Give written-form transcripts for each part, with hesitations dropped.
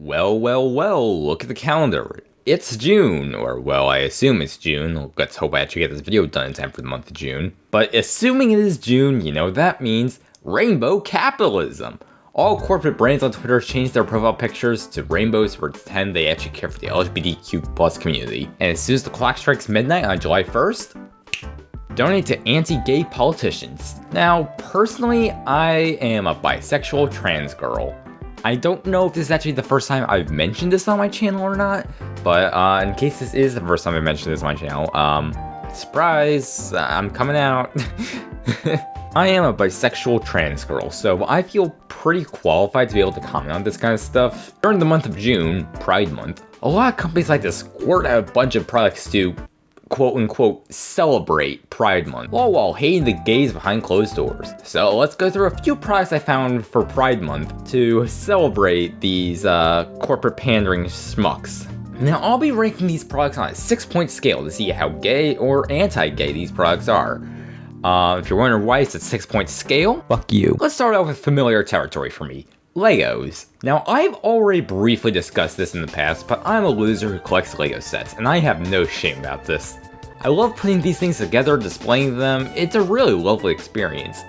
Well, look at the calendar. It's June, or well, I assume it's June. Let's hope I actually get this video done in time for the month of June. But assuming it is June, that means rainbow capitalism. All corporate brands on Twitter changed their profile pictures to rainbows to pretend they actually care for the LGBTQ plus community. And as soon as the clock strikes midnight on July 1st, donate to anti-gay politicians. Now, personally, I am a bisexual trans girl. I don't know if this is actually the first time I've mentioned this on my channel or not, but in case this is the first time I mentioned this on my channel, surprise, I'm coming out. I am a bisexual trans girl, so I feel pretty qualified to be able to comment on this kind of stuff. During the month of June, Pride Month, a lot of companies like to squirt out a bunch of products to quote-unquote celebrate Pride Month, all while hating the gays behind closed doors. So let's go through a few products I found for Pride Month to celebrate these corporate pandering schmucks. Now I'll be ranking these products on a 6-point scale to see how gay or anti-gay these products are. If you're wondering why it's a 6-point scale, fuck you. Let's start out with familiar territory for me. Legos. Now, I've already briefly discussed this in the past, but I'm a loser who collects Lego sets, and I have no shame about this. I love putting these things together, displaying them. It's a really lovely experience.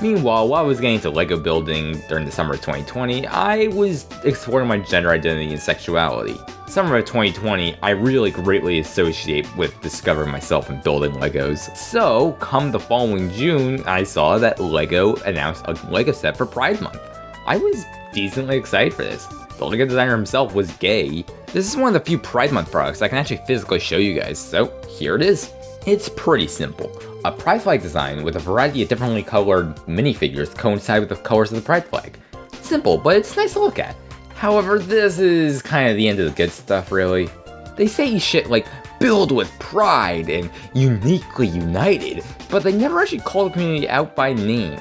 Meanwhile, while I was getting into Lego building during the summer of 2020, I was exploring my gender identity and sexuality. Summer of 2020, I really greatly associate with discovering myself and building Legos. So, come the following June, I saw that Lego announced a Lego set for Pride Month. I was decently excited for this. The Lego designer himself was gay. This is one of the few Pride Month products I can actually physically show you guys, so here it is. It's pretty simple. A pride flag design with a variety of differently colored minifigures coincide with the colors of the pride flag. Simple, but it's nice to look at. However, this is kind of the end of the good stuff, really. They say shit like, build with pride and uniquely united, but they never actually call the community out by name.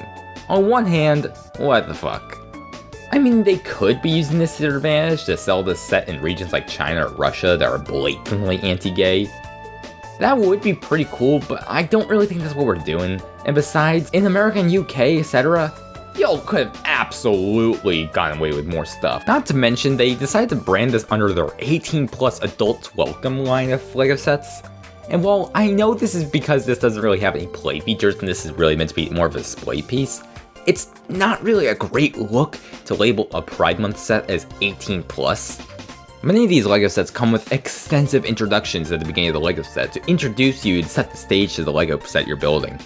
On one hand, what the fuck? I mean, they could be using this to their advantage to sell this set in regions like China or Russia that are blatantly anti-gay. That would be pretty cool, but I don't really think that's what we're doing. And besides, in America and UK, etc., y'all could have absolutely gotten away with more stuff. Not to mention, they decided to brand this under their 18 plus adults welcome line of Lego sets. And while I know this is because this doesn't really have any play features and this is really meant to be more of a display piece, it's not really a great look to label a Pride Month set as 18 plus. Many of these Lego sets come with extensive introductions at the beginning of the Lego set to introduce you and set the stage to the Lego set you're building.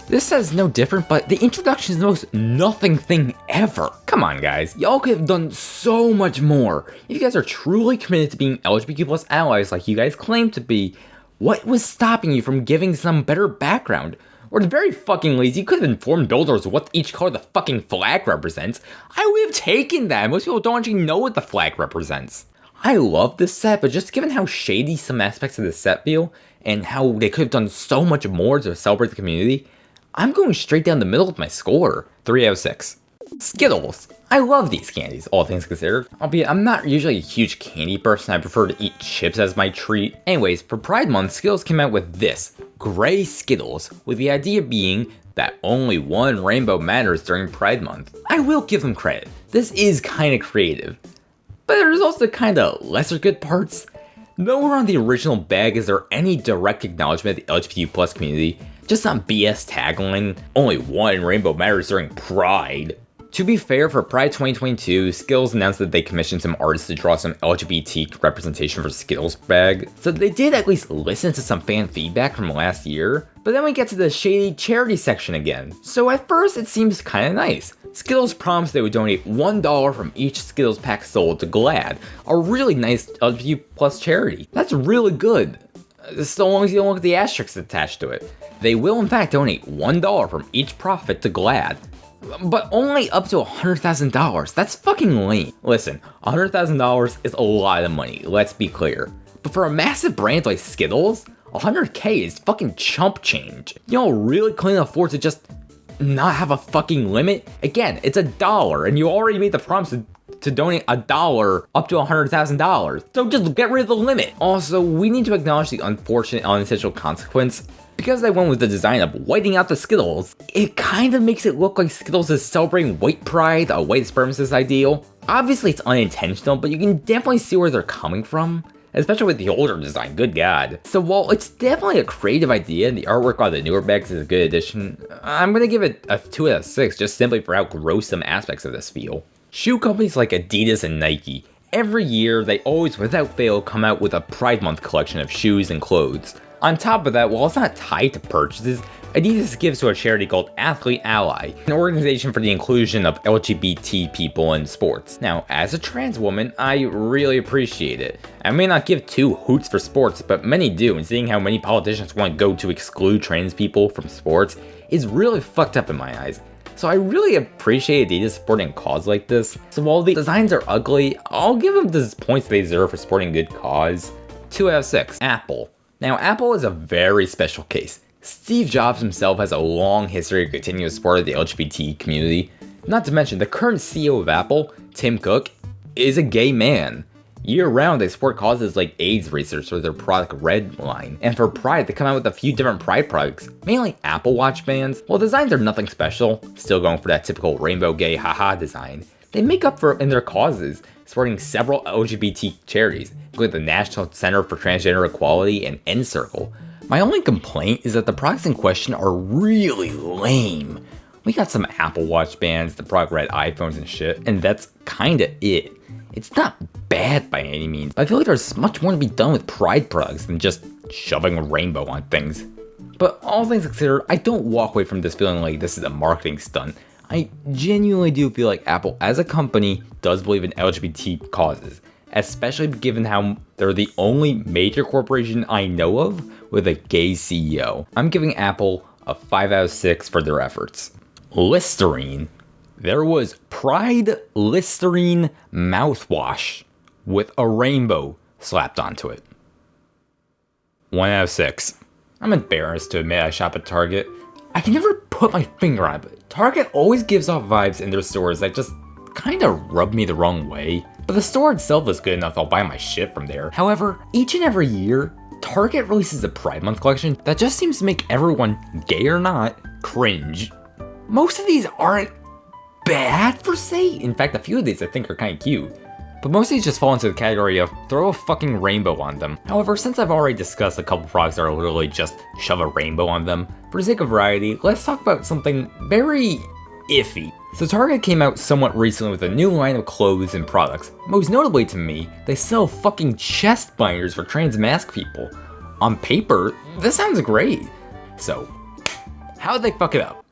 This set is no different, but the introduction is the most nothing thing ever. Come on guys, y'all could have done so much more. If you guys are truly committed to being LGBTQ plus allies like you guys claim to be, what was stopping you from giving some better background? Or at the very fucking least, you could have informed builders what each color the fucking flag represents. I would have taken that. Most people don't actually know what the flag represents. I love this set, but just given how shady some aspects of the set feel, and how they could have done so much more to celebrate the community, I'm going straight down the middle with my score. 3 out of 6. Skittles. I love these candies, all things considered. Albeit, I'm not usually a huge candy person, I prefer to eat chips as my treat. Anyways, for Pride Month, Skittles came out with this, gray Skittles, with the idea being that only one rainbow matters during Pride Month. I will give them credit, this is kinda creative. But there's also kinda lesser good parts. Nowhere on the original bag is there any direct acknowledgement of the LGBTQ plus community, just some BS tagline, only one rainbow matters during Pride. To be fair, for Pride 2022, Skittles announced that they commissioned some artists to draw some LGBT representation for Skittles bag, so they did at least listen to some fan feedback from last year, but then we get to the shady charity section again. So at first it seems kinda nice. Skittles promised they would donate $1 from each Skittles pack sold to GLAAD, a really nice LGBT plus charity. That's really good, so long as you don't look at the asterisks attached to it. They will in fact donate $1 from each profit to GLAAD. But only up to $100,000, that's fucking lame. Listen, $100,000 is a lot of money, let's be clear. But for a massive brand like Skittles, $100K is fucking chump change. Y'all really couldn't afford to just not have a fucking limit? Again, it's $1 and you already made the promise to donate $1 up to $100,000. So just get rid of the limit. Also, we need to acknowledge the unfortunate unintentional consequence. Because they went with the design of whiting out the Skittles, it kind of makes it look like Skittles is celebrating white pride, a white supremacist ideal. Obviously it's unintentional, but you can definitely see where they're coming from. Especially with the older design, good god. So while it's definitely a creative idea and the artwork on the newer bags is a good addition, I'm gonna give it a 2 out of 6 just simply for how gross some aspects of this feel. Shoe companies like Adidas and Nike, every year they always without fail come out with a Pride Month collection of shoes and clothes. On top of that, while it's not tied to purchases, Adidas gives to a charity called Athlete Ally, an organization for the inclusion of LGBT people in sports. Now, as a trans woman, I really appreciate it. I may not give two hoots for sports, but many do, and seeing how many politicians want to go to exclude trans people from sports is really fucked up in my eyes. So I really appreciate Adidas supporting a cause like this. So while the designs are ugly, I'll give them the points they deserve for supporting a good cause. 2 out of 6. Apple. Now, Apple is a very special case. Steve Jobs himself has a long history of continuous support of the LGBT community. Not to mention, the current CEO of Apple, Tim Cook, is a gay man. Year-round, they support causes like AIDS research for their product Red line. And for Pride, they come out with a few different Pride products, mainly Apple Watch bands. While designs are nothing special, still going for that typical rainbow gay haha design, they make up for it in their causes, supporting several LGBT charities, including the National Center for Transgender Equality and N-Circle. My only complaint is that the products in question are really lame. We got some Apple Watch bands, the product Red iPhones and shit, and that's kinda it. It's not bad by any means, but I feel like there's much more to be done with Pride products than just shoving a rainbow on things. But all things considered, I don't walk away from this feeling like this is a marketing stunt. I genuinely do feel like Apple as a company does believe in LGBT causes, especially given how they're the only major corporation I know of with a gay CEO. I'm giving Apple a 5 out of 6 for their efforts. Listerine. There was Pride Listerine mouthwash with a rainbow slapped onto it. 1 out of 6. I'm embarrassed to admit I shop at Target. I can never put my finger on it, but Target always gives off vibes in their stores that just kinda rub me the wrong way. But the store itself is good enough I'll buy my shit from there. However, each and every year, Target releases a Pride Month collection that just seems to make everyone, gay or not, cringe. Most of these aren't bad per se. In fact, a few of these I think are kinda cute. But most of these just fall into the category of throw a fucking rainbow on them. However, since I've already discussed a couple products that are literally just shove a rainbow on them, for the sake of variety, let's talk about something very iffy. So Target came out somewhat recently with a new line of clothes and products. Most notably to me, they sell fucking chest binders for trans mask people. On paper, this sounds great. So, how'd they fuck it up?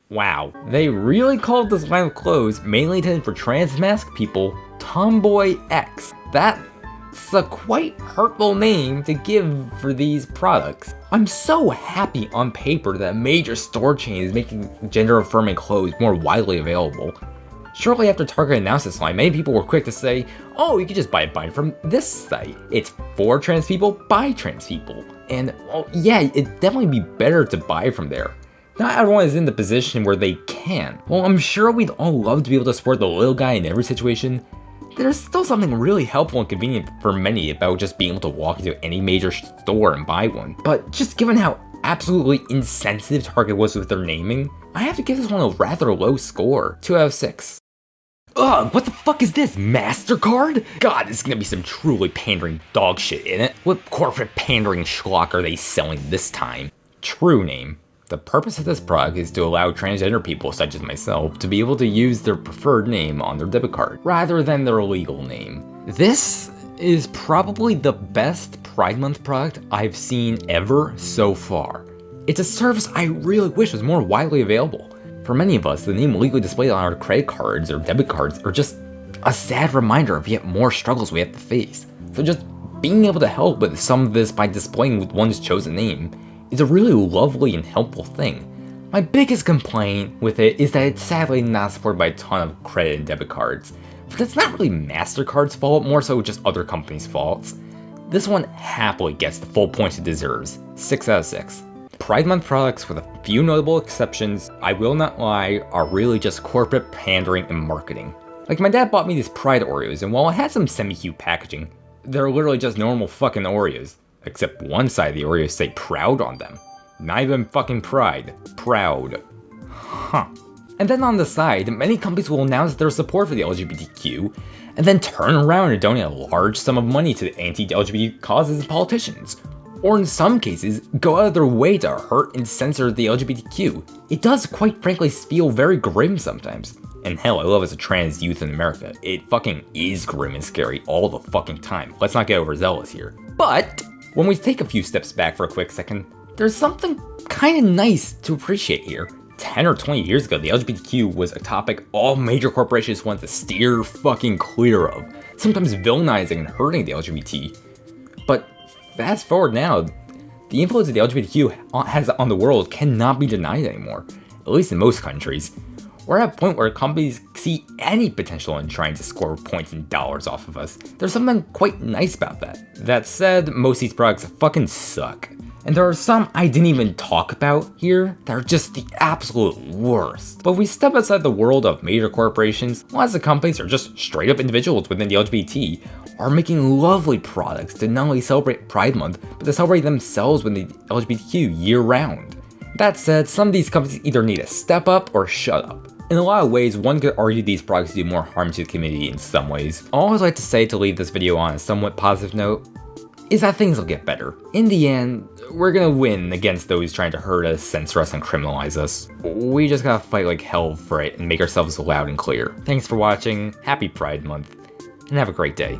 Wow, they really called this line of clothes, mainly intended for trans mask people, Tomboy X. That's a quite hurtful name to give for these products. I'm so happy on paper that a major store chain is making gender-affirming clothes more widely available. Shortly after Target announced this line, many people were quick to say, oh, you can just buy a binder from this site. It's for trans people, by trans people. And, well, yeah, it'd definitely be better to buy from there. Not everyone is in the position where they can. Well, I'm sure we'd all love to be able to support the little guy in every situation. There's still something really helpful and convenient for many about just being able to walk into any major store and buy one. But just given how absolutely insensitive Target was with their naming, I have to give this one a rather low score, 2 out of 6. Ugh, what the fuck is this, MasterCard? God, this is gonna be some truly pandering dog shit in it. What corporate pandering schlock are they selling this time? True name. The purpose of this product is to allow transgender people such as myself to be able to use their preferred name on their debit card, rather than their legal name. This is probably the best Pride Month product I've seen ever so far. It's a service I really wish was more widely available. For many of us, the name legally displayed on our credit cards or debit cards are just a sad reminder of yet more struggles we have to face. So just being able to help with some of this by displaying with one's chosen name is a really lovely and helpful thing. My biggest complaint with it is that it's sadly not supported by a ton of credit and debit cards. But that's not really MasterCard's fault, more so just other companies' faults. This one happily gets the full points it deserves, 6 out of 6. Pride Month products, with a few notable exceptions, I will not lie, are really just corporate pandering and marketing. Like, my dad bought me these Pride Oreos, and while it had some semi-cute packaging, they're literally just normal fucking Oreos. Except one side of the Oreos say Proud on them. Not even fucking Pride. Proud. Huh. And then on the side, many companies will announce their support for the LGBTQ, and then turn around and donate a large sum of money to the anti-LGBT causes and politicians. Or in some cases, go out of their way to hurt and censor the LGBTQ. It does quite frankly feel very grim sometimes. And hell, I love as a trans youth in America. It fucking is grim and scary all the fucking time. Let's not get overzealous here. But when we take a few steps back for a quick second, there's something kinda nice to appreciate here. 10 or 20 years ago, the LGBTQ was a topic all major corporations wanted to steer fucking clear of, sometimes villainizing and hurting the LGBT. But fast forward now, the influence that the LGBTQ has on the world cannot be denied anymore, at least in most countries. We're at a point where companies see any potential in trying to score points and dollars off of us. There's something quite nice about that. That said, most of these products fucking suck. And there are some I didn't even talk about here that are just the absolute worst. But if we step outside the world of major corporations, lots of companies or just straight up individuals within the LGBT are making lovely products to not only celebrate Pride Month, but to celebrate themselves with the LGBTQ year round. That said, some of these companies either need to step up or shut up. In a lot of ways, one could argue these products do more harm to the community in some ways. All I'd like to say to leave this video on a somewhat positive note is that things will get better. In the end, we're gonna win against those trying to hurt us, censor us, and criminalize us. We just gotta fight like hell for it and make ourselves loud and clear. Thanks for watching, happy Pride Month, and have a great day.